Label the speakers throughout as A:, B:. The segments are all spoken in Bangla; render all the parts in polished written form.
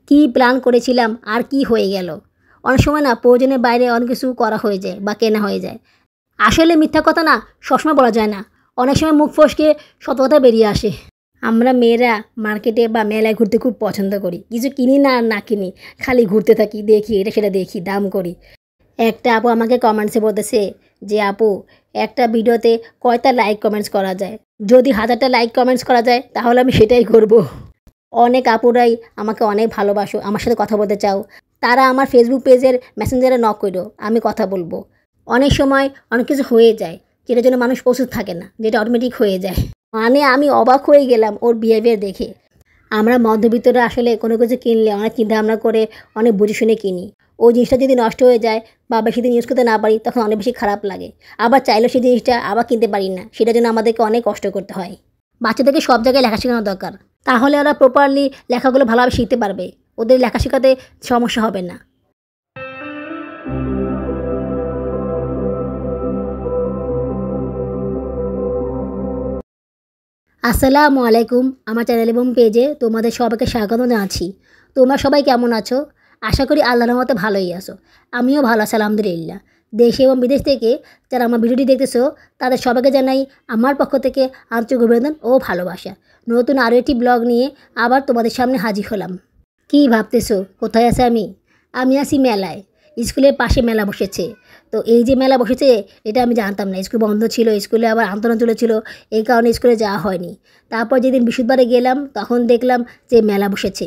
A: কি প্ল্যান করেছিলাম আর কি হয়ে গেল। অনেক সময় না প্রয়োজনের বাইরে অনেক কিছু করা হয়ে যায় বা কেনা হয়ে যায়। আসলে মিথ্যা কথা না সবসময় বলা যায় না, অনেক সময় মুখ ফসকে সত কথা বেরিয়ে আসে। আমরা মেয়েরা মার্কেটে বা মেলায় ঘুরতে খুব পছন্দ করি, কিছু কিনি না আর না কিনি, খালি ঘুরতে থাকি, দেখি এটা সেটা দেখি, দাম করি। একটা আপু আমাকে কমেন্টসে বলতেছে যে আপু, একটা ভিডিওতে কয়টা লাইক কমেন্টস করা যায়, যদি 1000টা লাইক কমেন্টস করা যায় তাহলে আমি সেটাই করব। অনেক আপুরাই আমাকে অনেক ভালোবাসো, আমার সাথে কথা বলতে চাও, তারা আমার ফেসবুক পেজের মেসেঞ্জারে নক করো, আমি কথা বলবো। অনেক সময় অনেক কিছু হয়ে যায় যেটার জন্য মানুষ প্রস্তুত থাকে না, যেটা অটোমেটিক হয়ে যায়। মানে আমি অবাক হয়ে গেলাম ওর বিহেভিয়ার দেখে। আমরা মধ্যবিত্তরা আসলে কোনো কিছু কিনলে অনেক চিন্তাভাবনা করে অনেক বুঝে শুনে কিনি। ওই জিনিসটা যদি নষ্ট হয়ে যায় বা বেশি দিন ইউজ করতে না পারি তখন অনেক বেশি খারাপ লাগে। আবার চাইলেও সেই জিনিসটা আবার কিনতে পারি না, সেটার জন্য আমাদেরকে অনেক কষ্ট করতে হয়। বাচ্চাদেরকে সব জায়গায় লেখা শেখানো দরকার, তাহলে ওরা প্রপারলি লেখাগুলো ভালোভাবে শিখতে পারবে, ওদের লেখা শেখাতে সমস্যা হবে না। আসসালামু আলাইকুম, আমার চ্যানেল এবং পেজে তোমাদের সবাইকে স্বাগত জানাচ্ছি। তোমরা সবাই কেমন আছো? আশা করি আল্লাহর রহমতে ভালোই আছো। আমিও ভালো আছি আলহামদুলিল্লাহ। দেশে এবং বিদেশ থেকে যারা আমার ভিডিওটি দেখতেছো তাদের সবাইকে জানাই আমার পক্ষ থেকে আন্তরিক অভিনন্দন ও ভালোবাসা। নতুন আরও একটি ব্লগ নিয়ে আবার তোমাদের সামনে হাজির হলাম। কি ভাবতেছো কোথায় আছে আমি? আমি আছি মেলায়। স্কুলের পাশে মেলা বসেছে। তো এই যে মেলা বসেছে এটা আমি জানতাম না, স্কুল বন্ধ ছিল, স্কুলে আবার আন্দোলন চলেছিল, এই কারণে স্কুলে যাওয়া হয়নি। তারপর যেদিন বৃহস্পতিবারে গেলাম তখন দেখলাম যে মেলা বসেছে।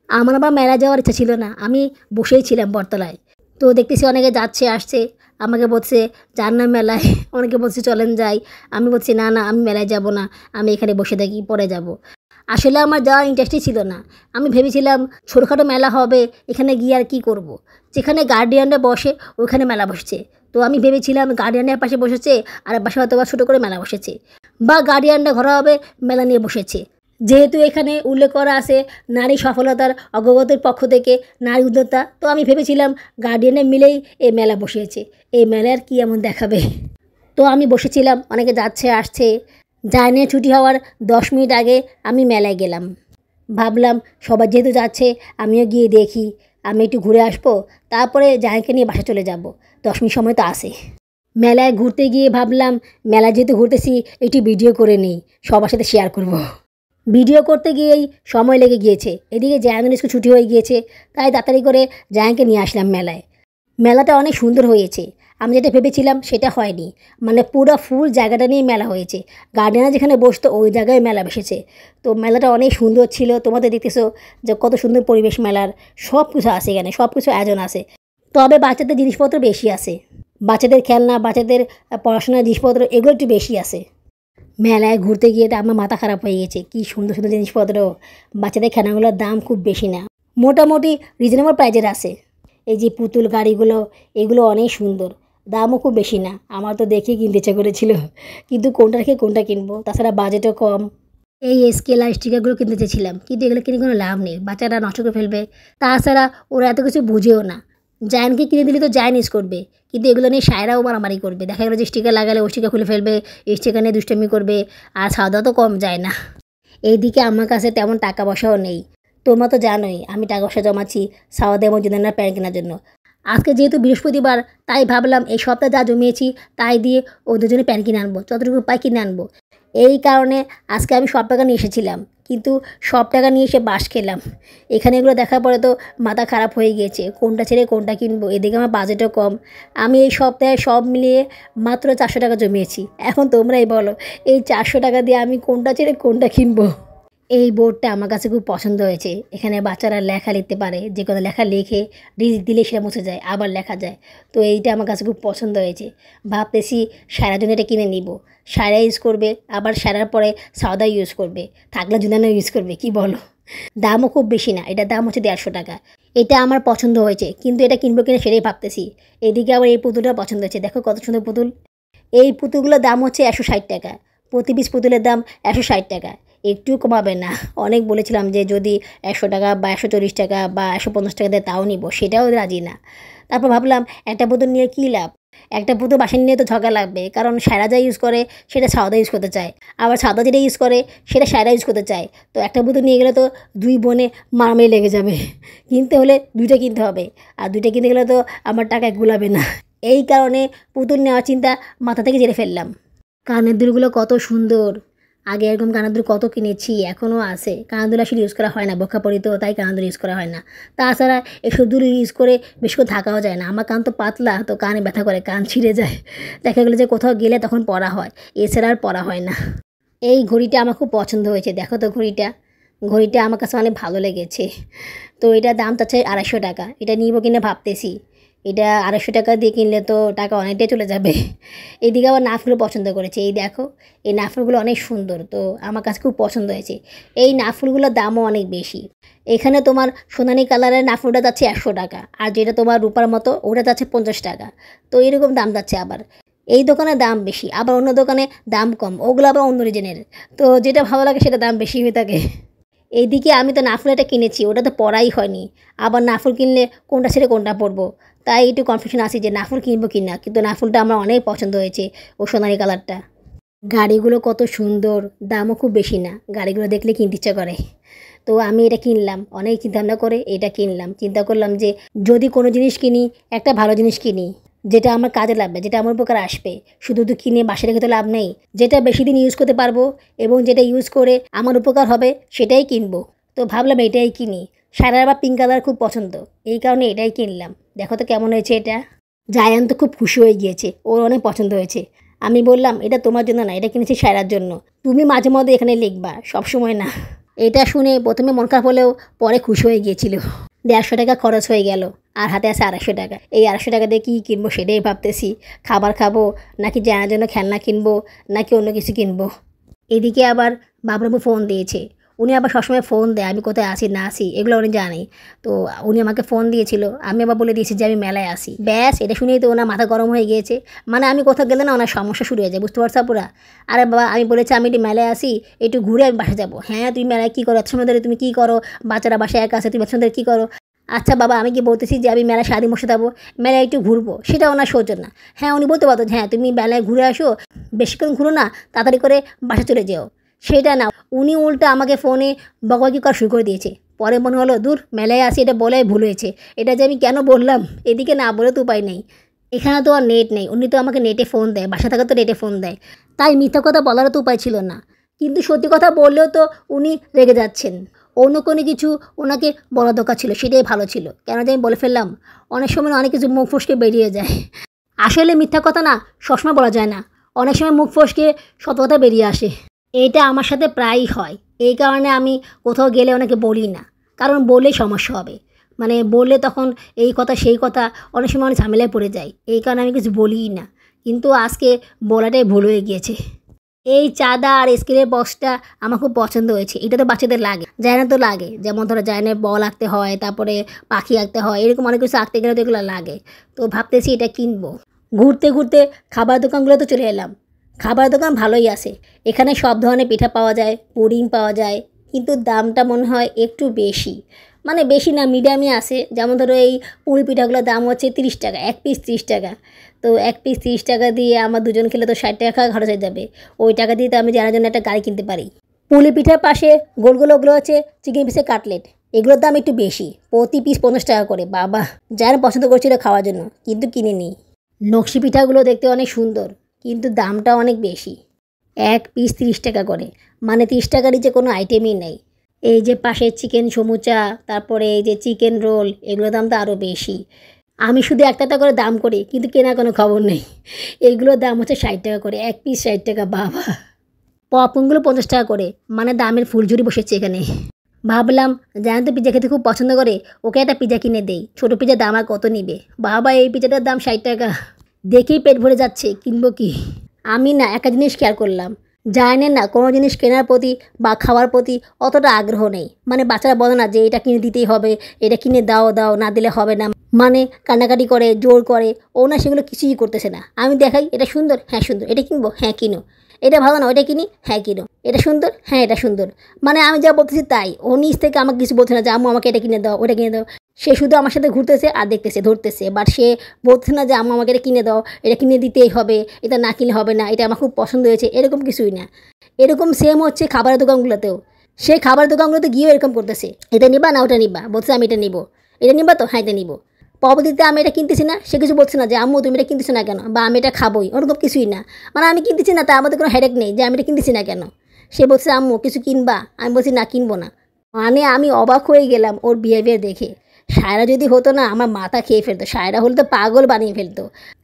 A: আমার আবার মেলা যাওয়ার ইচ্ছা ছিল না, আমি বসেই ছিলাম বটতলায়। তো দেখতেছি অনেকে যাচ্ছে আসছে, আমাকে বলছে যান না মেলায়, অনেকে বলছে চলেন যাই। আমি বলছি না না, আমি মেলায় যাব না, আমি এখানে বসে থাকি, পরে যাব। আসলে আমার যাওয়ার ইন্টারেস্টই ছিল না। আমি ভেবেছিলাম ছোটোখাটো মেলা হবে, এখানে গিয়ে আর কী করব। যেখানে গার্ডিয়ানরা বসে ওইখানে মেলা বসছে। তো আমি ভেবেছিলাম গার্ডিয়ানের পাশে বসেছে আর পাশে হয়তো বা ছোটো করে মেলা বসেছে, বা গার্ডিয়ানরা ঘরোয়াভাবে মেলা নিয়ে বসেছে। যেহেতু এখানে উল্লেখ করা আছে নারী সফলতার অগ্রগতির পক্ষ থেকে নারী উদ্যোক্তা, তো আমি ভেবেছিলাম গার্ডিয়ানে মিলেই এই মেলা বসিয়েছে, এই মেলার কী এমন দেখাবে। তো আমি বসেছিলাম, অনেকে যাচ্ছে আসছে। জার্নির ছুটি হওয়ার 10 মিনিট আগে আমি মেলায় গেলাম। ভাবলাম সবাই যেহেতু যাচ্ছে আমিও গিয়ে দেখি, আমি একটু ঘুরে আসবো, তারপরে জায়গাকে নিয়ে বাসা চলে যাব। 10 মিনিট সময় তো আসে। মেলায় ঘুরতে গিয়ে ভাবলাম মেলায় যেহেতু ঘুরতেছি একটু ভিডিও করে নিই, সবার সাথে শেয়ার করব। ভিডিও করতে গিয়েই সময় লেগে গিয়েছে, এদিকে জায়ানের স্কুল ছুটি হয়ে গিয়েছে, তাই তাড়াতাড়ি করে জায়ানকে নিয়ে আসলাম মেলায়। মেলাটা অনেক সুন্দর হয়েছে, আমি যেটা ভেবেছিলাম সেটা হয়নি। মানে পুরো ফুল জায়গাটা নিয়ে মেলা হয়েছে, গার্ডেনে যেখানে বসতো ওই জায়গায় মেলা বসেছে। তো মেলাটা অনেক সুন্দর ছিল, তোমাদের দেখতেছো যে কত সুন্দর পরিবেশ মেলার, সব কিছু আছে এখানে, সব কিছু আয়োজন আছে। তবে বাচ্চাদের জিনিসপত্র বেশি আছে, বাচ্চাদের খেলনা, বাচ্চাদের পড়াশোনার জিনিসপত্র এগুলো একটু বেশি আছে। মেলায় ঘুরতে গিয়ে তো আমার মাথা খারাপ হয়ে গেছে, কী সুন্দর সুন্দর জিনিসপত্র। বাচ্চাদের খেলনাগুলোর দাম খুব বেশি না, মোটামুটি রিজনেবল প্রাইজের আছে। এই যে পুতুল গাড়িগুলো, এগুলো অনেক সুন্দর, দামও খুব বেশি না। আমার তো দেখে কিনতে ইচ্ছে করেছিল, কিন্তু কোনটা রেখে কোনটা কিনবো, তাছাড়া বাজেটও কম। এই স্কেল আর স্টিকারগুলো কিনতে চেয়েছিলাম, কিন্তু এগুলো কিনে কোনো লাভ নেই, বাচ্চারা নষ্ট করে ফেলবে। তাছাড়া ওরা এত কিছু বুঝেও না। জায়ানকে কিনে দিলে তো জায়ান ইউজ করবে, কিন্তু এগুলো নিয়ে সায়রাও মারামারি করবে। দেখা গেলো যে স্টিকার লাগালে ওই স্টিকার খুলে ফেলবে, স্টিকার নিয়ে দুষ্টামি করবে, আর খাওয়া দাওয়া তো কম যায় না। এইদিকে আমার কাছে তেমন টাকা পয়সাও নেই। তোমরা তো জানোই আমি টাকা পয়সা জমাচ্ছি সাওয়াদ এবং জুনান্নার প্যান্ট কেনার জন্য। আজকে যেহেতু বৃহস্পতিবার, তাই ভাবলাম এই সপ্তাহে যা জমিয়েছি তাই দিয়ে ও দুজনে প্যান্ট কিনে আনবো, যতটুকু পাই কিনে আনবো। এই কারণে আজকে আমি সব টাকা নিয়ে এসেছিলাম, কিন্তু সব টাকা নিয়ে এসে বাস খেলাম। এখানে এগুলো দেখার পরে তো মাথা খারাপ হয়ে গিয়েছে, কোনটা ছেড়ে কোনটা কিনবো। এদিকে আমার বাজেটও কম, আমি এই সপ্তাহে সব মিলিয়ে মাত্র 400 টাকা জমিয়েছি। এখন তোমরাই বলো এই 400 টাকা দিয়ে আমি কোনটা ছেড়ে কোনটা কিনবো। এই বোর্ডটা আমার কাছে খুব পছন্দ হয়েছে, এখানে বাচ্চারা লেখা লিখতে পারে, যে কোনো লেখা লিখে ডিলিট দিলে সেটা মুছে যায়, আবার লেখা যায়। তো এইটা আমার কাছে খুব পছন্দ হয়েছে। ভাবতেছি সারার জন্য এটা কিনে নিব, সারা ইউজ করবে, আবার সারার পরে সাদা ইউজ করবে, থাকলে জুনানো ইউজ করবে, কি বলো। দামও খুব বেশি না, এটার দাম হচ্ছে 150 টাকা। এটা আমার পছন্দ হয়েছে, কিন্তু এটা কিনবো কিনা সেটাই ভাবতেছি। এদিকে আবার এই পুতুলটা পছন্দ হয়েছে, দেখো কত সুন্দর পুতুল। এই পুতুলগুলোর দাম হচ্ছে 160 টাকা, প্রতি পিস পুতুলের দাম 160 টাকা, একটু কমাবে না? অনেক বলেছিলাম যে যদি 100 টাকা বা 140 টাকা বা 150 টাকা দেয় তাও নিব, সেটাও রাজি না। তারপর ভাবলাম একটা পুতুল নিয়ে কী লাভ, একটা পুতুল বাসায় নিয়ে তো ঝগড়া লাগবে, কারণ সায়রা যা ইউজ করে সেটা সাউদা ইউজ করতে চায়, আবার সাউদা যেটা ইউজ করে সেটা সায়রা ইউজ করতে চায়। তো একটা পুতুল নিয়ে গেলে তো দুই বোনে মারামারি লেগে যাবে। কিনতে হলে দুইটা কিনতে হবে, আর দুইটা কিনতে গেলে তো আমার টাকায় গুলাবে না। এই কারণে পুতুল নেওয়ার চিন্তা মাথা থেকে ঝেড়ে ফেললাম। কানের দুলগুলো কত সুন্দর, আগে এরকম কানের দুল কত কিনেছি, এখনও আছে। কানের দুল আসলে ইউজ করা হয় না, বোরখা পরি তো তাই কানের দুল ইউজ করা হয় না। তাছাড়া এসব দুল ইউজ করে বেশি করে থাকাও যায় না, আমার কান তো পাতলা, তো কানে ব্যথা করে, কান ছিঁড়ে যায়। দেখা গেলো যে কোথাও গেলে তখন পরা হয়, এছাড়া আর পরা হয় না। এই ঘড়িটা আমার খুব পছন্দ হয়েছে, দেখো তো ঘড়িটা। ঘড়িটা আমার কাছে অনেক ভালো লেগেছে। তো এটার দাম চাচ্ছে 250 টাকা। এটা নিব কিনে ভাবতেছি। এটা 250 টাকা দিয়ে কিনলে তো টাকা অনেকটাই চলে যাবে। এইদিকে আবার নাফগুলো পছন্দ করেছে, এই দেখো এই নাফগুলো অনেক সুন্দর, তো আমার কাছে খুব পছন্দ হয়েছে। এই নাফগুলোর দামও অনেক বেশি। এখানে তোমার সোনালি কালারের নাফুলটা যাচ্ছে 100 টাকা, আর যেটা তোমার রূপার মতো ওটা যাচ্ছে 50 টাকা। তো এরকম দাম যাচ্ছে। আবার এই দোকানে দাম বেশি, আবার অন্য দোকানে দাম কম, ওগুলো আবার অন্য রিজনের। তো যেটা ভালো লাগে সেটা দাম বেশি হয়ে থাকে। এইদিকে আমি তো নাফুল এটা কিনেছি, ওটা তো পরাই হয়নি। আবার নাফুল কিনলে কোনটা ছেড়ে কোনটা পরবো, তাই একটু কনফিউশন আছে যে নাফুল কিনবো কি না। কিন্তু নাফুলটা আমার অনেক পছন্দ হয়েছে, ও সোনালি কালারটা। গাড়িগুলো কত সুন্দর, দামও খুব বেশি না, গাড়িগুলো দেখলে কিনতে ইচ্ছা করে। তো আমি এটা কিনলাম, অনেক চিন্তাভাবনা করে এটা কিনলাম। চিন্তা করলাম যে যদি কোনো জিনিস কিনি, একটা ভালো জিনিস কিনি, যেটা আমার কাজে লাগবে, যেটা আমার উপকার আসবে। শুধু তো কিনে বাসায় রেখে তো লাভ নেই, যেটা বেশি দিন ইউজ করতে পারবো এবং যেটা ইউজ করে আমার উপকার হবে সেটাই কিনবো। তো ভাবলাম এটাই কিনি। সায়রার আবার পিঙ্ক কালার খুব পছন্দ, এই কারণে এটাই কিনলাম। দেখো তো কেমন হয়েছে এটা। জায়ান তো খুব খুশি হয়ে গিয়েছে, ওর অনেক পছন্দ হয়েছে। আমি বললাম এটা তোমার জন্য না, এটা কিনেছি সায়রার জন্য, তুমি মাঝে মধ্যে এখানে লিখবা, সবসময় না। এটা শুনে প্রথমে মন খারাপ হলেও পরে খুশি হয়ে গিয়েছিল। 150 টাকা খরচ হয়ে গেল, আর হাতে আছে 250 টাকা। এই 250 টাকা দিয়ে কী কিনবো সেটাই ভাবতেছি। খাবার খাবো, নাকি জানার জন্য খেলনা কিনবো, নাকি অন্য কিছু কিনবো। এদিকে আবার বাবুরাবু ফোন দিয়েছে। উনি আবার সবসময় ফোন দেয়, আমি কোথায় আসি না আসি এগুলো উনি জানে। তো উনি আমাকে ফোন দিয়েছিল, আমি আবার বলে দিয়েছি যে আমি মেলায় আসি। ব্যাস, এটা শুনেই তো ওনার মাথা গরম হয়ে গিয়েছে। মানে আমি কোথাও গেলে না ওনার সমস্যা শুরু হয়ে যায়, বুঝতে পারছো পুরা। আরে বাবা, আমি বলেছি আমি একটু মেলায় আসি, একটু ঘুরে আমি বাসা যাবো। হ্যাঁ, তুমি মেলায় কী করো এত সময় ধরে, তুমি কী করো, বাচ্চারা বাসায় একা আছে, তুমি এত সময় ধরে কী করো। আচ্ছা বাবা, আমি কি বলতেছি যে আমি মেলায় সারাদিন বসে থাকবো, মেলায় একটু ঘুরবো, সেটা ওনার সৌজন্য না। হ্যাঁ, উনি বলতে পারতো হ্যাঁ তুমি মেলায় ঘুরে আসো, বেশিক্ষণ ঘুরো না, তাড়াতাড়ি করে বাসা চলে যেও। সেটা না, উনি উল্টা আমাকে ফোনে বকাবকি করা শুরু করে দিয়েছে। পরে মনে হলো দূর, মেলায় আসি এটা বলাই ভুল হয়েছে, এটা যে আমি কেন বললাম। এদিকে না বলে তো উপায় নেই, এখানে তো আর নেট নেই। উনি তো আমাকে নেটে ফোন দেয়, বাসা থাকা তো নেটে ফোন দেয়, তাই মিথ্যা কথা বলারও তো উপায় ছিল না। কিন্তু সত্যি কথা বললেও তো উনি রেগে যাচ্ছেন। অন্য কোনো কিছু ওনাকে বলা দরকার ছিল, সেটাই ভালো ছিল। কেন যে আমি বলে ফেললাম। অনেক সময় অনেক কিছু মুখ ফসকে বেরিয়ে যায়। আসলে মিথ্যা কথা না সবসময় বলা যায় না, অনেক সময় মুখ ফসকে সত কথা বেরিয়ে আসে। এটা আমার সাথে প্রায়ই হয়, এই কারণে আমি কোথাও গেলে ওনাকে বলি না, কারণ বললেই সমস্যা হবে। মানে বললে তখন এই কথা সেই কথা, অনেক সময় অনেক ঝামেলায় পড়ে যায়, এই কারণে আমি কিছু বলিই না। কিন্তু আজকে বলাটাই ভুল হয়ে গিয়েছে। এই চাঁদা আর স্কেলের বক্সটা আমার খুব পছন্দ হয়েছে। এটা তো বাচ্চাদের লাগে, জায়না তো লাগে, যেমন ধরো জায়নায় বল আঁকতে হয়, তারপরে পাখি আঁকতে হয়, এরকম অনেক কিছু আঁকতে গেলে তো এগুলো লাগে। তো ভাবতেছি এটা কিনবো। ঘুরতে ঘুরতে খাবার দোকানগুলো তো চলে এলাম। খাবার দোকান ভালোই আছে, এখানে সব ধরনের পিঠা পাওয়া যায়, পুডিং পাওয়া যায়, কিন্তু দামটা মনে হয় একটু বেশি। মানে বেশি না, মিডিয়ামই আছে। যেমন ধরো এই পুরি পিঠাগুলোর দাম হচ্ছে 30 টাকা, এক পিস 30 টাকা। তো এক পিস 30 টাকা দিয়ে আমার দুজন খেলে তো 60 টাকা খরচ হয়ে যাবে। ওই টাকা দিয়ে তো আমি জানার জন্য একটা গাড়ি কিনতে পারি। পুলি পিঠার পাশে গোলগুলো ওগুলো হচ্ছে চিকেন পিসের কাটলেট, এগুলোর দাম একটু বেশি, প্রতি পিস 50 টাকা করে। বাবা, যারা পছন্দ করছিল খাওয়ার জন্য, কিন্তু কিনে নিই। নকশি পিঠাগুলো দেখতে অনেক সুন্দর, কিন্তু দামটা অনেক বেশি, এক পিস 30 টাকা করে। মানে 30 টাকার নিচে কোনো আইটেমই নেই। এই যে পাশে চিকেন সমুচা, তারপরে এই যে চিকেন রোল, এগুলোর দাম তো আরও বেশি। আমি শুধু একটা একটা করে দাম করি, কিন্তু কেনার কোনো খবর নেই। এগুলোর দাম হচ্ছে 60 টাকা করে, এক পিস 60 টাকা। বাবা, পপকর্নগুলো 50 টাকা করে, মানে দামের ফুলঝুরি বসেছে এখানে। ভাবলাম জানেন তো পিজা খেতে খুব পছন্দ করে, ওকে একটা পিজা কিনে দেই। ছোটো পিজার দাম আর কত নিবে। বাবা, এই পিজাটার দাম 60 টাকা। দেখেই পেট ভরে যাচ্ছে, কিনবো কি। আমি না একটা জিনিস খেয়াল করলাম, জানেন না কোনো জিনিস কেনার প্রতি বা খাওয়ার প্রতি অতটা আগ্রহ নেই। মানে বাচ্চারা বলে না যে এটা কিনে দিতেই হবে, এটা কিনে দাও দাও, না দিলে হবে না, মানে কান্নাকাটি করে, জোর করে। ও না সেগুলো কিছুই করতেছে না। আমি দেখাই এটা সুন্দর, হ্যাঁ সুন্দর, এটা কিনবো, হ্যাঁ কিনো। এটা ভালো না, ওটা কিনি, হ্যাঁ কিনো। এটা সুন্দর, হ্যাঁ এটা সুন্দর। মানে আমি যা বলতেছি তাই, ও নিজ থেকে আমাকে কিছু বলছে না যে আম্মু আমাকে এটা কিনে দাও, ওটা কিনে দাও। সে শুধু আমার সাথে ঘুরতেছে আর দেখতেছে, ধরতেছে, বাট সে বলছে না যে আম্মু আমাকে এটা কিনে দাও, এটা কিনে দিতেই হবে, এটা না কিনলে হবে না, এটা আমার খুব পছন্দ হয়েছে, এরকম কিছুই না। এরকম সেম হচ্ছে খাবারের দোকানগুলোতেও। সে খাবারের দোকানগুলোতে গিয়েও এরকম করতেছে, এটা নিবা না ওটা নিবা, বলছে আমি এটা নিব, এটা নিবা তো, হ্যাঁ এটা নিব। পরবর্তীতে আমি এটা কিনতেছি না, সে কিছু বলছে না যে আম্মু তুমি এটা কিনতেছো না কেন, বা আমি এটা খাবোই, ওরকম কিছুই না। মানে আমি কিনতেছি না, তা আমাদের কোনো হেডেক নেই যে আমি এটা কিনতেছি না কেন। সে বলছে আম্মু কিছু কিনবা, আমি বলছি না কিনবো না। মানে আমি অবাক হয়ে গেলাম ওর বিহেভিয়ার দেখে। সায়রা যদি হতো না আমার মাথা খেয়ে ফেলতো, সায়রা হলে তো পাগল বানিয়ে ফেলতো।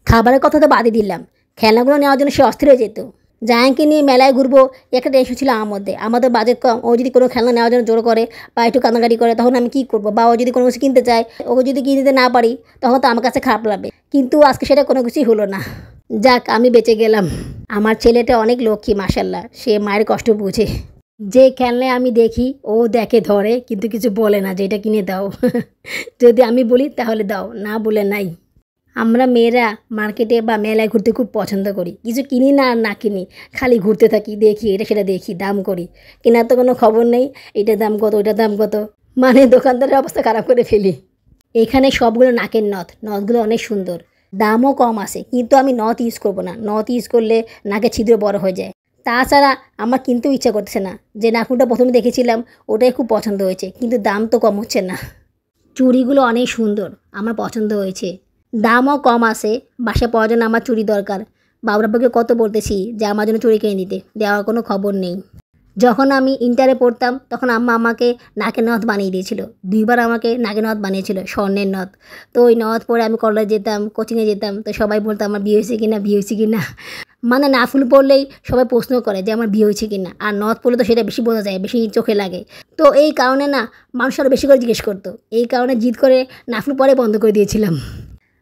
A: খাবারের কথা তো বাদই দিলাম, খেলনাগুলো নেওয়ার জন্য সে অস্থির হয়ে যেত। জায়ানকে নিয়ে মেলায় ঘুরবো একটা টেনশন ছিল আমার মধ্যে। আমাদের বাজেট কম, ও যদি কোনো খেলনা নেওয়ার জন্য জোর করে বা একটু কান্নাকাটি করে তখন আমি কী করবো, বা ও যদি কোনো কিছু কিনতে চায়, ওকে যদি কিনে দিতে না পারি তখন তো আমার কাছে খারাপ লাগবে। কিন্তু আজকে সেটা কোনো কিছুই হলো না। যাক আমি বেঁচে গেলাম। আমার ছেলেটা অনেক লক্ষ্মী মাশাল্লাহ, সে মায়ের কষ্ট বুঝে। যে খেলনায় আমি দেখি ও দেখে ধরে, কিন্তু কিছু বলে না যে এটা কিনে দাও। যদি আমি বলি তাহলে দাও, না বলে নাই। আমরা মেয়েরা মার্কেটে বা মেলায় ঘুরতে খুব পছন্দ করি, কিছু কিনি না আর না কিনি, খালি ঘুরতে থাকি, দেখি এটা সেটা দেখি, দাম করি, কেনার তো কোনো খবর নেই, এটার দাম কত ওইটার দাম কত, মানে দোকানদারের অবস্থা খারাপ করে ফেলি। এখানে সবগুলো নাকের নথ, নথগুলো অনেক সুন্দর, দামও কম আছে, কিন্তু আমি নথ ইউজ করবো না, নথ ইউজ করলে নাকের ছিদ্র বড় হয়ে যায়। তাছাড়া আমার কিনতেও ইচ্ছা করতেছে না, যে নাকুনটা প্রথমে দেখেছিলাম ওটাই খুব পছন্দ হয়েছে, কিন্তু দাম তো কম হচ্ছে না। চুড়িগুলো অনেক সুন্দর, আমার পছন্দ হয়েছে, দামও কম আছে। বাসায় পড়ার জন্য আমার চুড়ি দরকার, বাবুরাব্বাকে কত বলতেছি যে আমার জন্য চুড়ি কিনে দিতে, দেওয়ার কোনো খবর নেই। যখন আমি ইন্টারে পড়তাম তখন আম্মা আমাকে নাকের নথ বানিয়ে দিয়েছিল, 2বার আমাকে নাকের নথ বানিয়েছিল, স্বর্ণের নথ। তো ওই নথ পরে আমি কলেজে যেতাম, কোচিংয়ে যেতাম, তো সবাই বলতো আমার বিয়ে হয়েছে কিনা, বিয়ে হয়েছে কিনা। মানে নাফুল পড়লেই সবাই প্রশ্ন করে যে আমার বিয়ে হয়েছে কিনা, আর নথ পড়লে তো সেটা বেশি বোঝা যায়, বেশি চোখে লাগে। তো এই কারণে না মানুষ আরও বেশি করে জিজ্ঞেস করতো, এই কারণে জিদ করে নাফুল পরে বন্ধ করে দিয়েছিলাম।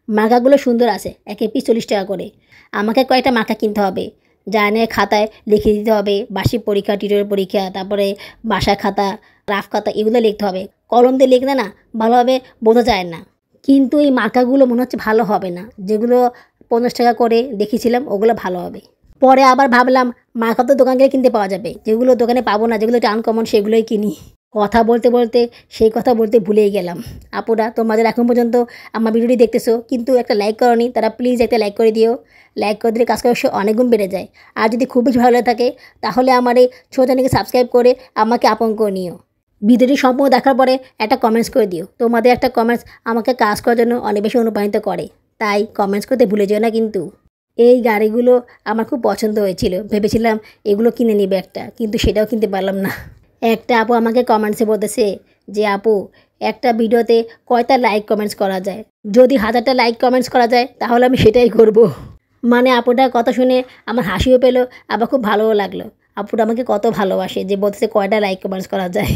A: মার্কাগুলো সুন্দর আছে, এক পিস 40 টাকা করে। আমাকে কয়েকটা মার্কা কিনতে হবে, জার্নের খাতায় লিখে দিতে হবে, বার্ষিক পরীক্ষা, টিউটোরিয়াল পরীক্ষা, তারপরে বাসার খাতা, রাফ খাতা, এগুলো লিখতে হবে। কলম দিয়ে লিখলে না ভালোভাবে বোঝা যায় না। কিন্তু এই মার্কাগুলো মনে হচ্ছে ভালো হবে না, যেগুলো 50 টাকা করে দেখেছিলাম ওগুলো ভালো হবে। পরে আবার ভাবলাম মার্কা তো দোকান গেলে কিনতে পাওয়া যাবে, যেগুলো দোকানে পাবো না, যেগুলো একটু আনকমন, সেগুলোই কিনি। কথা বলতে বলতে সেই কথা বলতে ভুলেই গেলাম। আপুরা তোমাদের এখন পর্যন্ত আমার ভিডিওটি দেখতেছো কিন্তু একটা লাইক করনি, তারা প্লিজ একটা লাইক করে দিও। লাইক করে দিলে কাজ করার অনেক গুণ বেড়ে যায়। আর যদি খুব বেশি ভালো লাগে থাকে তাহলে আমার এই ছোটো চ্যানেলকে সাবস্ক্রাইব করে আমাকে আপন করে নিও। ভিডিওটি সম্পূর্ণ দেখার পরে একটা কমেন্টস করে দিও, তোমাদের একটা কমেন্টস আমাকে কাজ করার জন্য অনেক বেশি অনুপ্রাণিত করে, তাই কমেন্টস করতে ভুলে যেও না কিন্তু। এই গাড়িগুলো আমার খুব পছন্দ হয়েছিল, ভেবেছিলাম এগুলো কিনে নিবে একটা, কিন্তু সেটাও কিনতে পারলাম না। একটা আপু আমাকে কমেন্টসে বলতেছে যে আপু একটা ভিডিওতে কয়টা লাইক কমেন্টস করা যায়, যদি 1000টা লাইক কমেন্টস করা যায় তাহলে আমি সেটাই করব। মানে আপুটার কথা শুনে আমার হাসিও পেলো, আবার খুব ভালোও লাগলো। আপুটা আমাকে কত ভালোবাসে যে বলতেছে কয়টা লাইক কমেন্টস করা যায়।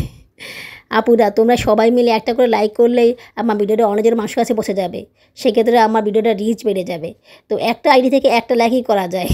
A: আপুরা তোমরা সবাই মিলে একটা করে লাইক করলেই আমার ভিডিওটা অনেকজন মানুষের কাছে পৌঁছে যাবে, সেক্ষেত্রে আমার ভিডিওটা রিচ বেড়ে যাবে। তো একটা আইডি থেকে একটা লাইকই করা যায়।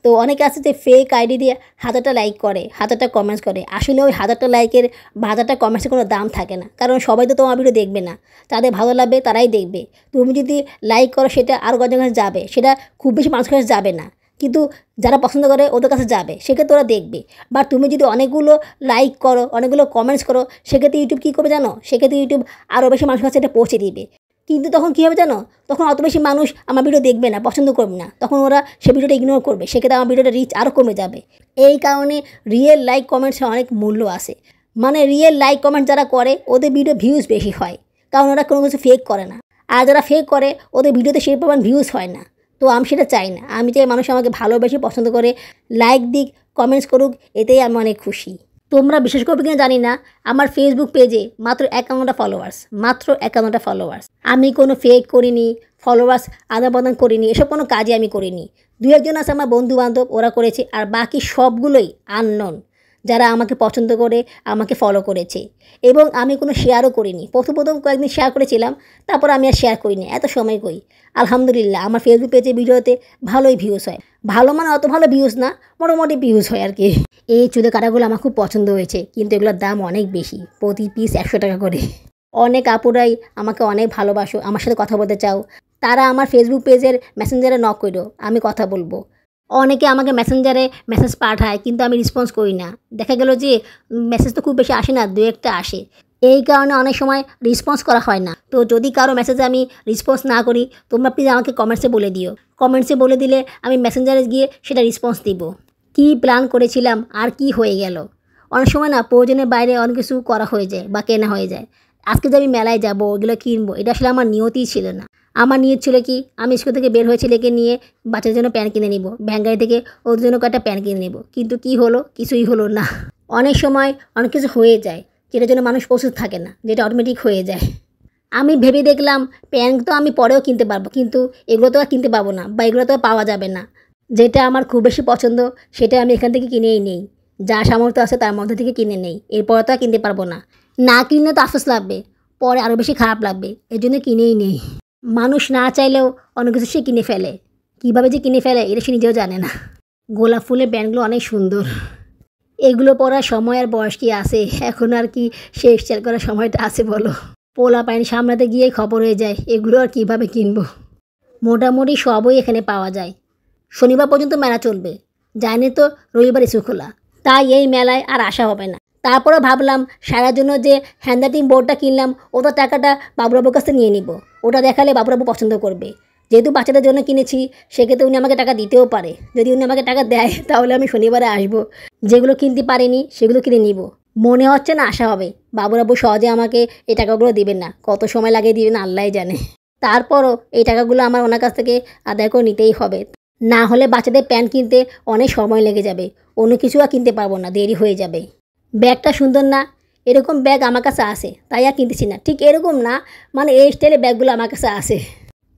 A: তো অনেকে আছে যে ফেক আইডি দিয়ে 1000টা লাইক করে, 1000টা কমেন্টস করে, আসলে ওই 1000টা লাইকের বা 1000টা কমেন্টসের কোনো দাম থাকে না, কারণ সবাই তো তোমার ভিডিও দেখবে না, তাদের ভালো লাগবে তারাই দেখবে। তুমি যদি লাইক করো সেটা আরও কয়েকজনের কাছে যাবে, সেটা খুব বেশি মানুষের কাছে যাবে না, কিন্তু যারা পছন্দ করে ওদের কাছে যাবে, সেক্ষেত্রে ওরা দেখবে। বা তুমি যদি অনেকগুলো লাইক করো, অনেকগুলো কমেন্টস করো, সেক্ষেত্রে ইউটিউব কী করবে জানো, সেক্ষেত্রে ইউটিউব আরও বেশি মানুষের কাছে এটা পৌঁছে দিবে। কিন্তু তখন কী হবে জানো, তখন অত বেশি মানুষ আমার ভিডিও দেখবে না, পছন্দ করবে না, তখন ওরা সে ভিডিওটা ইগনোর করবে, সেক্ষেত্রে আমার ভিডিওটা রিচ আরও কমে যাবে। এই কারণে রিয়েল লাইক কমেন্টসে অনেক মূল্য আছে। মানে রিয়েল লাইক কমেন্ট যারা করে ওদের ভিডিও ভিউজ বেশি হয়, কারণ ওরা কোনো কিছু ফেক করে না। আর যারা ফেক করে ওদের ভিডিওতে সেই পরিমাণ ভিউজ হয় না। তো আমি সেটা চাই না, আমি চাই মানুষ আমাকে ভালোবেসে পছন্দ করে লাইক দিক, কমেন্টস করুক, এতেই আমি অনেক খুশি। তোমরা বিশেষ করবে কিনা জানি না, আমার ফেসবুক পেজে মাত্র 51টা ফলোয়ার্স, মাত্র 51টা ফলোয়ার্স। আমি কোনো ফেক করিনি, ফলোয়ার্স আদান প্রদান করিনি, এসব কোনো কাজই আমি করিনি। 2-1জন আছে আমার বন্ধু বান্ধব, ওরা করেছে, আর বাকি সবগুলোই আননোন, যারা আমাকে পছন্দ করে আমাকে ফলো করেছে। এবং আমি কোনো শেয়ারও করিনি, প্রথম কয়েকদিন শেয়ার করেছিলাম, তারপর আমি আর শেয়ার করিনি, এত সময় কই। আলহামদুলিল্লাহ আমার ফেসবুক পেজে ভিডিওতে ভালোই ভিউজ হয়, ভালো মানে অত ভালো ভিউজ না, মোটামুটি ভিউজ হয় আর কি। এই চুলে কাটাগুলো আমার খুব পছন্দ হয়েছে, কিন্তু এগুলোর দাম অনেক বেশি, প্রতি পিস 100 টাকা করে। অনেক আপুরাই আমাকে অনেক ভালোবাসো, আমার সাথে কথা বলতে চাও, তারা আমার ফেসবুক পেজের মেসেঞ্জারে নক করো, আমি কথা বলবো। অনেকে আমাকে মেসেঞ্জারে মেসেজ পাঠায়, কিন্তু আমি রেসপন্স করি না। দেখা গেল যে মেসেজ তো খুব বেশি আসে না, 2-1টা আসে। এই কারণে অনেক সময় রেসপন্স করা হয় না। তো যদি কারো মেসেজে আমি রেসপন্স না করি, তোমরা প্লিজ আমাকে কমেন্টসে বলে দিও। কমেন্টসে বলে দিলে আমি মেসেঞ্জারে গিয়ে সেটা রেসপন্স দিব। কী প্ল্যান করেছিলাম আর কি হয়ে গেল। অনেক সময় না প্রয়োজনের বাইরে অনেক কিছু করা হয়ে যায় বা কেনা হয়ে যায়। আজকে যে আমি মেলায় যাব, ওগুলো কিনবো, এটা আসলে আমার নিয়তই ছিল না। আমার নিয়ত ছিল কি, আমি স্কুল থেকে বের হয়ে ছেলেকে নিয়ে বাচ্চাদের জন্য প্যান্ট কিনে নিব, ভ্যানগাড়ি থেকে ওদের জন্য কয়েকটা প্যান্ট কিনে নেব। কিন্তু কি হলো, কিছুই হলো না। অনেক সময় অনেক কিছু হয়ে যায় যেটার জন্য মানুষ প্রস্তুত থাকে না, যেটা অটোমেটিক হয়ে যায়। আমি ভেবে দেখলাম প্যান্ট তো আমি পরেও কিনতে পারবো, কিন্তু এগুলো তো আর কিনতে পারবো না বা এগুলো তো পাওয়া যাবে না। যেটা আমার খুব বেশি পছন্দ সেটা আমি এখান থেকে কিনেই নেই। যা সামর্থ্য আছে তার মধ্যে থেকে কিনে নেই, এরপরে তো আর কিনতে পারবো না। না কিনলে তো আফসোস লাগবে, পরে আরও বেশি খারাপ লাগবে, এর জন্য কিনেই নেই। মানুষ না চাইলেও অনেক কিছু সে কিনে ফেলে, কীভাবে যে কিনে ফেলে এটা সে নিজেও জানে না। গোলাপ ফুলের ব্যান্ডগুলো অনেক সুন্দর। এগুলো পরার সময় আর বয়স কি আছে? এখন আর কি সে স্টাইল করার সময়টা আছে বলো? পোলা পাইন সামলাতে গিয়ে খবর হয়ে যায় এগুলো আর কীভাবে কিনবো। মোটামুটি সবই এখানে পাওয়া যায়। শনিবার পর্যন্ত মেলা চলবে, জানি তো রবিবার স্কুল খোলা, তাই এই মেলায় আর আসা হবে না। তারপরে ভাবলাম সারার জন্য যে হ্যান্ডরাইটিং বোর্ডটা কিনলাম, ওটার টাকাটা বাবুরাবুর কাছে নিয়ে নিব। ওটা দেখালে বাবুরাবু পছন্দ করবে। যেহেতু বাচ্চাদের জন্য কিনেছি, সেক্ষেত্রে উনি আমাকে টাকা দিতেও পারে। যদি উনি আমাকে টাকা দেয় তাহলে আমি শনিবারে আসবো, যেগুলো কিনতে পারিনি সেগুলো কিনে নিব। মনে হচ্ছে না আসা হবে। বাবুরাবু সহজে আমাকে এই টাকাগুলো দিবেন না, কত সময় লাগিয়ে দিবেন আল্লাহই জানে। তারপরও এই টাকাগুলো আমার ওনার কাছ থেকে আদায় করে নিতেই হবে, না হলে বাচ্চাদের প্যান্ট কিনতে অনেক সময় লেগে যাবে, অন্য কিছু আর কিনতে পারবো না, দেরি হয়ে যাবে। ব্যাগটা সুন্দর না? এরকম ব্যাগ আমার কাছে আসে, তাই আর কিনতেছি না। ঠিক এরকম না, মানে এই স্টাইলের ব্যাগগুলো আমার কাছে আসে।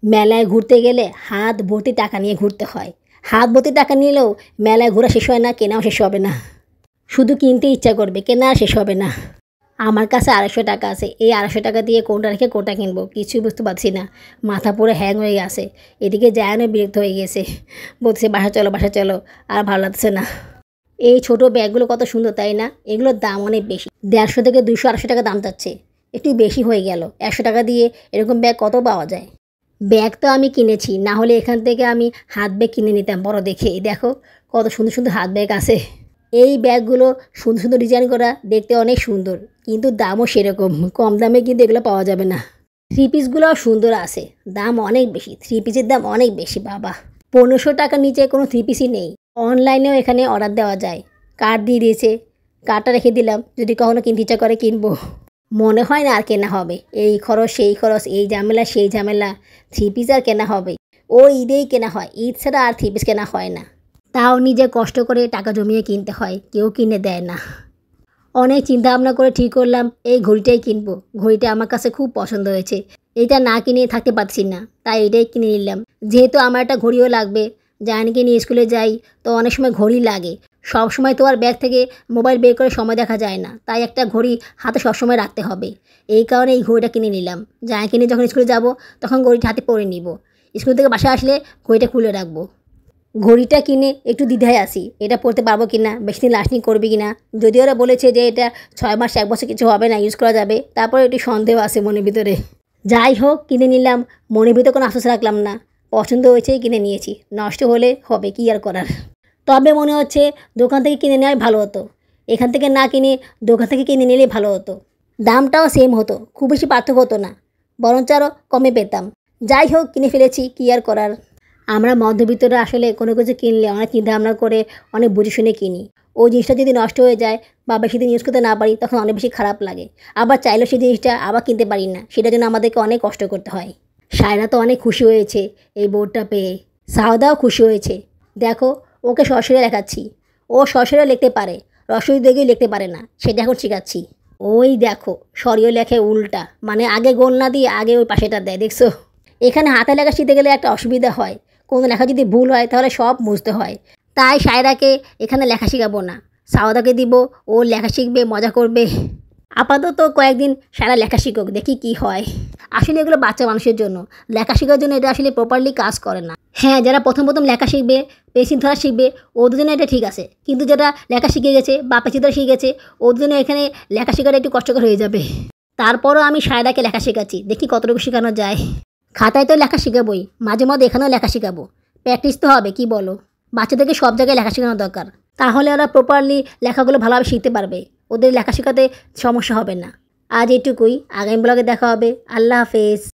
A: মেলায় ঘুরতে গেলে হাত ভর্তি টাকা নিয়ে ঘুরতে হয়। হাত ভর্তি টাকা নিলেও মেলায় ঘোরা শেষ হয় না, কেনাও শেষ হবে না। শুধু কিনতে ইচ্ছা করবে, কেনা শেষ হবে না। আমার কাছে 250 টাকা আছে, এই 250 টাকা দিয়ে কোনটা রেখে কোনটা কিনবো কিছুই বুঝতে পারছি না। মাথা পুরো হ্যাং হয়ে গেছে, এদিকে জায়ানও বিরক্ত হয়ে গেছে, বলছে বাসা চলো, আর ভালো লাগছে না। এই ছোট ব্যাগগুলো কত সুন্দর তাই না? এগুলোর দাম অনেক বেশি, 150 থেকে 200 250 টাকা দাম চাচ্ছে, একটু বেশি হয়ে গেল। 100 টাকা দিয়ে এরকম ব্যাগ কত পাওয়া যায়? ব্যাগ তো আমি কিনেছি, না হলে এখান থেকে আমি হাত ব্যাগ কিনে নিতাম বড় দেখে। দেখো কত সুন্দর সুন্দর হাত ব্যাগ আছে। এই ব্যাগগুলো সুন্দর সুন্দর ডিজাইন করা, দেখতে অনেক সুন্দর, কিন্তু দামও সেরকম। কম দামে কিন্তু এগুলো পাওয়া যাবে না। থ্রি পিসগুলোও সুন্দর আছে, দাম অনেক বেশি। থ্রি পিসের দাম অনেক বেশি বাবা, 1500 টাকার নিচে কোনো থ্রি পিসই নেই। অনলাইনেও এখানে অর্ডার দেওয়া যায়, কার্ড দিয়ে দিয়েছে, কার্ডটা রেখে দিলাম, যদি কখনো কিনতে ইচ্ছা করে কিনবো। মনে হয় না আর কেনা হবে, এই খরচ সেই খরচ, এই ঝামেলা সেই ঝামেলা। থ্রি পিস আর কেনা হবে? ও ঈদেই কেনা হয়, ঈদ ছাড়া আর থ্রি পিস কেনা হয় না। তাও নিজে কষ্ট করে টাকা জমিয়ে কিনতে হয়, কেউ কিনে দেয় না। অনেক চিন্তা ভাবনা করে ঠিক করলাম এই ঘড়িটাই কিনবো। ঘড়িটা আমার কাছে খুব পছন্দ হয়েছে, এটা না কিনে থাকতে পারছি না, তাই এটাই কিনে নিলাম। যেহেতু আমার একটা ঘড়িও লাগবে, জায়ানকে নিয়ে স্কুলে যাই তো অনেক সময় ঘড়ি লাগে। সব সময় তো আর ব্যাগ থেকে মোবাইল বের করে সময় দেখা যায় না, তাই একটা ঘড়ি হাতে সবসময় রাখতে হবে। এই কারণে এই ঘড়িটা কিনে নিলাম। জায়ানকে নিয়ে যখন স্কুলে যাব তখন ঘড়িটা হাতে পরে নিব, স্কুল থেকে বাসায় আসলে ঘড়িটা খুলে রাখবো। ঘড়িটা কিনে একটু দ্বিধায় আসি, এটা পরতে পারবো কি না, বেশি দিন লাস্টিং করবে কি না। যদিও ওরা বলেছে যে এটা 6 মাস 1 বছর কিছু হবে না, ইউজ করা যাবে, তারপরে একটু সন্দেহ আছে মনের ভিতরে। যাই হোক কিনে নিলাম, মনের ভিতরে কোনো আফসোস রাখলাম না। পছন্দ হয়েছেই কিনে নিয়েছি, নষ্ট হলে হবে, কি আর করার। তবে মনে হচ্ছে দোকান থেকে কিনে নেওয়াই ভালো হতো, এখান থেকে না কিনে দোকান থেকে কিনে নিলেই ভালো হতো। দামটাও সেম হতো, খুব বেশি পার্থক্য হতো না, বরঞ্চ আরও কমে পেতাম। যাই হোক কিনে ফেলেছি, কি আর করার। আমরা মধ্যবিত্তরা আসলে কোনো কিছু কিনলে অনেক চিন্তাভাবনা করে অনেক বুঝে শুনে কিনি। ওই জিনিসটা যদি নষ্ট হয়ে যায় বা বেশি দিন ইউজ করতে না পারি তখন অনেক বেশি খারাপ লাগে। আবার চাইলেও সেই জিনিসটা আবার কিনতে পারি না, সেটার জন্য আমাদেরকে অনেক কষ্ট করতে হয়। সায়রা তো অনেক খুশি হয়েছে এই বোর্ডটা পেয়ে, সাউদাও খুশি হয়েছে। দেখো ওকে সরাসরি লেখাচ্ছি, ও সরাসরি লিখতে পারে, রসই দেখেই লিখতে পারে না, সেটা এখন শেখাচ্ছি। ওই দেখো সরিও লেখে উল্টা, মানে আগে গোল না দিয়ে আগে ওই পাশেটা দেয়, দেখছো? এখানে হাতে লেখা শিখতে গেলে একটা অসুবিধা হয়, কোনো লেখা যদি ভুল হয় তাহলে সব বুঝতে হয়। তাই সায়রাকে এখানে লেখা শেখাবো না, সাউদাকে দিব, ও লেখা শিখবে, মজা করবে। আপাতত কয়েকদিন সায়রা লেখা শিখুক, দেখি কি হয়। আসলে এগুলো বাচ্চা মানুষের জন্য, লেখা শেখার জন্য এটা আসলে প্রপারলি কাজ করে না। হ্যাঁ, যারা প্রথম লেখা শিখবে, পেন্সিল ধরা শিখবে, ওদের জন্য এটা ঠিক আছে, কিন্তু যারা লেখা শিখে গেছে বা পেন্সিল ধরা শিখে গেছে, ওদের জন্য এখানে লেখা শেখাটা একটু কষ্টকর হয়ে যাবে। তারপরও আমি সায়রাকে লেখা শেখাচ্ছি, দেখি কতটুকু শেখানো যায়। খাতায় তো লেখা শেখাবোই, মাঝে মধ্যে এখানেও লেখা শেখাবো, প্র্যাকটিস তো হবে, কি বলো? বাচ্চাদেরকে সব জায়গায় লেখা শেখানো দরকার, তাহলে ওরা প্রপারলি লেখাগুলো ভালোভাবে শিখতে পারবে, ওদের লেখা শেখাতে সমস্যা হবে না। আজ এটুকুই, আগামী ব্লগে দেখা হবে। আল্লাহ হাফেজ।